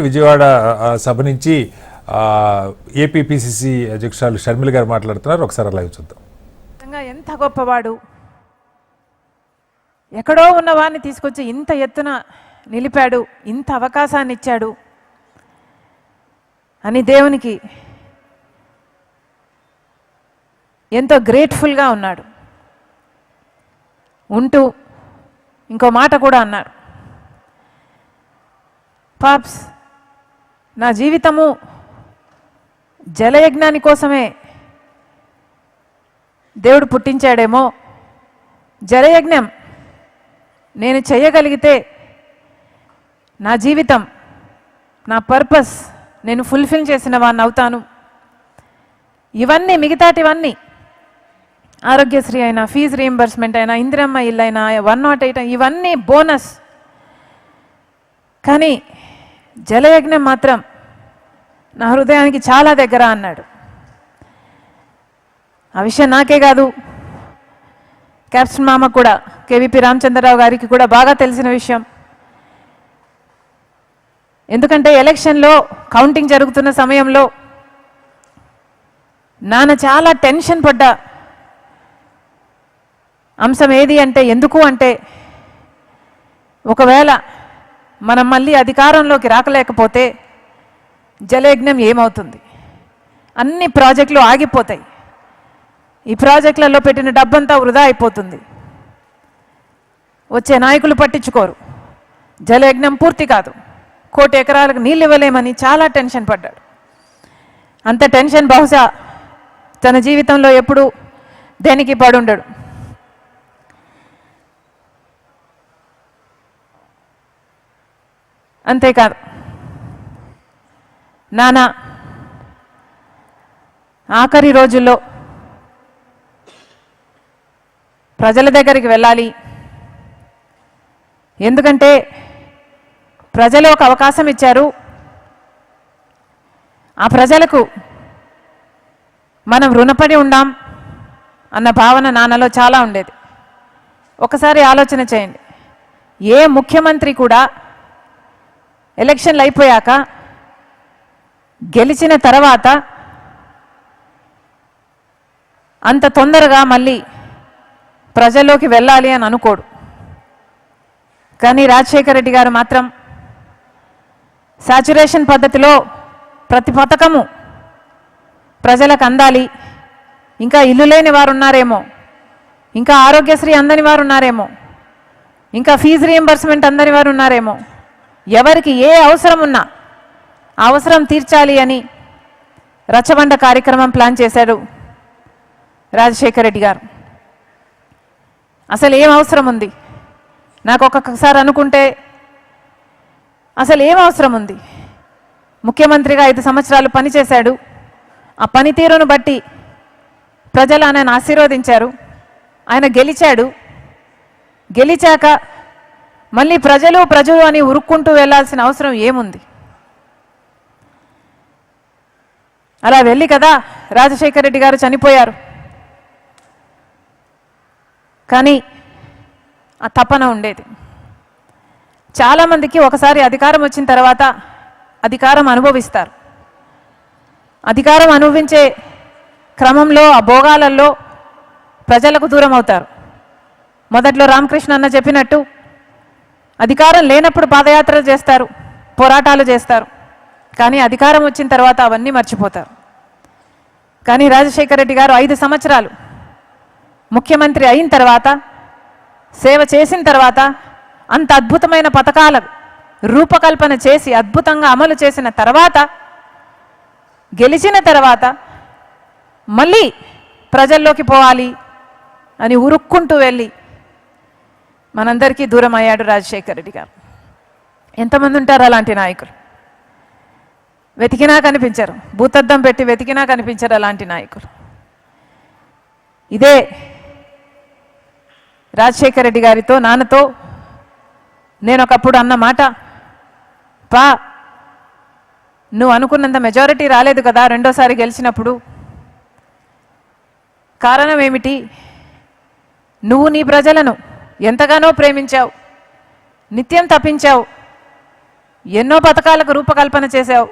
విజయవాడ సభ నుంచి ఏపీపీసీసీ అధ్యక్షురాలు షర్మిల గారు మాట్లాడుతున్నారు. ఒకసారి లైవ్ చూద్దాం. ఎంత గొప్పవాడు, ఎక్కడో ఉన్నవాడిని తీసుకొచ్చి ఇంత ఎత్తున నిలిపాడు, ఇంత అవకాశాన్ని ఇచ్చాడు అని దేవునికి ఎంతో గ్రేట్ఫుల్గా ఉన్నాడు. ఉంటూ ఇంకో మాట కూడా అన్నాడు, పాప్స్ నా జీవితము జలయజ్ఞాని కోసమే దేవుడు పుట్టించాడేమో, జలయజ్ఞం నేను చేయగలిగితే నా జీవితం, నా పర్పస్ నేను ఫుల్ఫిల్ చేసిన వాడిని అవుతాను. ఇవన్నీ మిగతాటివన్నీ ఆరోగ్యశ్రీ అయినా, ఫీజు రీయింబర్స్మెంట్ అయినా, ఇందిరమ్మ ఇల్లు అయినా, 108 ఇవన్నీ బోనస్. కానీ జలయజ్ఞం మాత్రం నా హృదయానికి చాలా దగ్గర అన్నాడు. ఆ విషయం నాకే కాదు, క్యాప్టెన్ మామ కూడా, కేవీపీ రామచంద్రరావు గారికి కూడా బాగా తెలిసిన విషయం. ఎందుకంటే ఎలక్షన్లో కౌంటింగ్ జరుగుతున్న సమయంలో నాన్న చాలా టెన్షన్ పడ్డ అంశం ఏది అంటే, ఎందుకు అంటే ఒకవేళ మనం మళ్ళీ అధికారంలోకి రాకలేకపోతే జలయజ్ఞం ఏమవుతుంది, అన్ని ప్రాజెక్టులు ఆగిపోతాయి, ఈ ప్రాజెక్టులలో పెట్టిన డబ్బంతా వృధా అయిపోతుంది, వచ్చే నాయకులు పట్టించుకోరు, జలయజ్ఞం పూర్తి కాదు, 1 కోటి ఎకరాలకు నీళ్ళు ఇవ్వలేమని చాలా టెన్షన్ పడ్డాడు. అంత టెన్షన్ బహుశా తన జీవితంలో ఎప్పుడు దేనికి పడుండడు. అంతేకాదు, నాన్న ఆఖరి రోజుల్లో ప్రజల దగ్గరికి వెళ్ళాలి, ఎందుకంటే ప్రజలు ఒక అవకాశం ఇచ్చారు, ఆ ప్రజలకు మనం రుణపడి ఉండాం అన్న భావన నాన్నలో చాలా ఉండేది. ఒకసారి ఆలోచన చేయండి, ఏ ముఖ్యమంత్రి కూడా ఎలక్షన్లు అయిపోయాక గెలిచిన తర్వాత అంత తొందరగా మళ్ళీ ప్రజల్లోకి వెళ్ళాలి అని అనుకోడు. కానీ రాజశేఖర రెడ్డి గారు మాత్రం సాచురేషన్ పద్ధతిలో ప్రతి పథకము ప్రజలకు అందాలి, ఇంకా ఇల్లు లేని వారు ఉన్నారేమో, ఇంకా ఆరోగ్యశ్రీ అందని వారు ఉన్నారేమో, ఇంకా ఫీజు రీయింబర్స్మెంట్ అందని వారు ఉన్నారేమో, ఎవరికి ఏ అవసరం ఉన్నా అవసరం తీర్చాలి అని రచ్చబండ కార్యక్రమం ప్లాన్ చేశాడు రాజశేఖర రెడ్డి గారు. అసలు ఏం అవసరం ఉంది, నాకు ఒక్కొక్కసారి అనుకుంటే అసలు ఏం అవసరం ఉంది, ముఖ్యమంత్రిగా 5 సంవత్సరాలు పనిచేశాడు, ఆ పనితీరును బట్టి ప్రజలు ఆయనను ఆశీర్వదించారు, ఆయన గెలిచాడు, గెలిచాక మళ్ళీ ప్రజలు అని ఉరుక్కుంటూ వెళ్ళాల్సిన అవసరం ఏముంది? అలా వెళ్ళి కదా రాజశేఖర రెడ్డి గారు చనిపోయారు. కానీ ఆ తపన ఉండేది. చాలామందికి ఒకసారి అధికారం వచ్చిన తర్వాత అధికారం అనుభవిస్తారు, అధికారం అనుభవించే క్రమంలో ఆ భోగాలలో ప్రజలకు దూరం అవుతారు. మొదట్లో రామకృష్ణ అన్న చెప్పినట్టు అధికారం లేనప్పుడు పాదయాత్రలు చేస్తారు, పోరాటాలు చేస్తారు, కానీ అధికారం వచ్చిన తర్వాత అవన్నీ మర్చిపోతారు. కానీ రాజశేఖర రెడ్డి గారు 5 సంవత్సరాలు ముఖ్యమంత్రి అయిన తర్వాత, సేవ చేసిన తర్వాత, అంత అద్భుతమైన పథకాల రూపకల్పన చేసి అద్భుతంగా అమలు చేసిన తర్వాత, గెలిచిన తర్వాత మళ్ళీ ప్రజల్లోకి పోవాలి అని ఉరుక్కుంటూ వెళ్ళి మనందరికీ దూరం అయ్యాడు రాజశేఖర రెడ్డి గారు. ఎంతమంది ఉంటారు అలాంటి నాయకులు? వెతికినా కనిపించరు, భూతద్దం పెట్టి వెతికినా కనిపించరు అలాంటి నాయకులు. ఇదే రాజశేఖర రెడ్డి గారితో, నాన్నతో నేను ఒకప్పుడు అన్న మాట, పా నువ్వు అనుకున్నంత మెజారిటీ రాలేదు కదా రెండోసారి గెలిచినప్పుడు, కారణం ఏమిటి? నువ్వు నీ ప్రజలను ఎంతగానో ప్రేమించావు, నిత్యం తప్పించావు, ఎన్నో పథకాలకు రూపకల్పన చేసావు.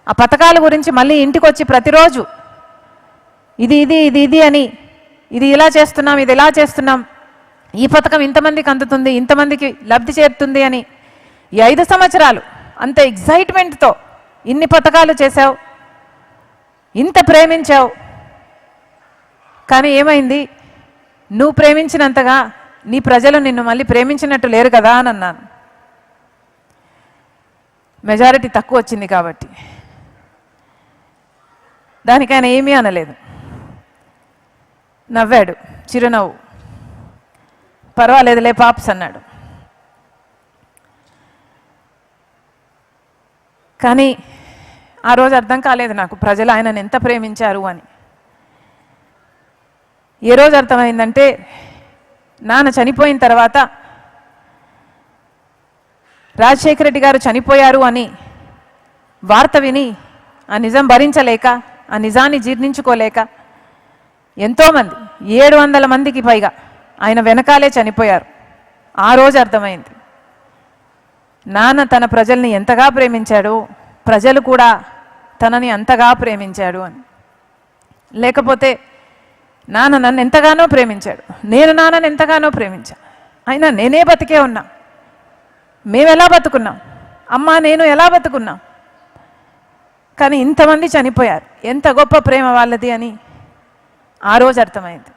ఆ పథకాల గురించి మళ్ళీ ఇంటికి వచ్చి ప్రతిరోజు ఇది ఇది ఇది ఇది అని, ఇది ఇలా చేస్తున్నాం, ఇది ఇలా చేస్తున్నాం, ఈ పథకం ఇంతమందికి అందుతుంది, ఇంతమందికి లబ్ధి చేరుతుంది అని ఈ 5 సంవత్సరాలు అంత ఎగ్జైట్మెంట్తో ఇన్ని పథకాలు చేశావు, ఇంత ప్రేమించావు. కానీ ఏమైంది? నువ్వు ప్రేమించినంతగా నీ ప్రజలు నిన్ను మళ్ళీ ప్రేమించినట్టు లేరు కదా అని అన్నాను. మెజారిటీ తక్కువ వచ్చింది కాబట్టి దానికి ఆయన ఏమీ అనలేదు, నవ్వాడు, చిరునవ్వు, పర్వాలేదులే పాప్స్ అన్నాడు. కానీ ఆ రోజు అర్థం కాలేదు నాకు ప్రజలు ఆయనను ఎంత ప్రేమించారు అని. ఏ రోజు అర్థమైందంటే నాన్న చనిపోయిన తర్వాత రాజశేఖర రెడ్డి గారు చనిపోయారు అని వార్త విని ఆ నిజం భరించలేక, ఆ నిజాన్ని జీర్ణించుకోలేక ఎంతోమంది 700 మందికి పైగా ఆయన వెనకాలే చనిపోయారు. ఆ రోజు అర్థమైంది నాన్న తన ప్రజల్ని ఎంతగా ప్రేమించాడు, ప్రజలు కూడా తనని అంతగా ప్రేమించాడు అని. లేకపోతే నాన్న నన్ను ఎంతగానో ప్రేమించాడు, నేను నాన్నని ఎంతగానో ప్రేమించాను, అయినా నేనే బతికే ఉన్నా, మేము ఎలా బతుకున్నాం, అమ్మ నేను ఎలా బతుకున్నాం, కానీ ఇంతమంది చనిపోయారు, ఎంత గొప్ప ప్రేమ వాళ్ళది అని ఆ రోజు అర్థమైంది.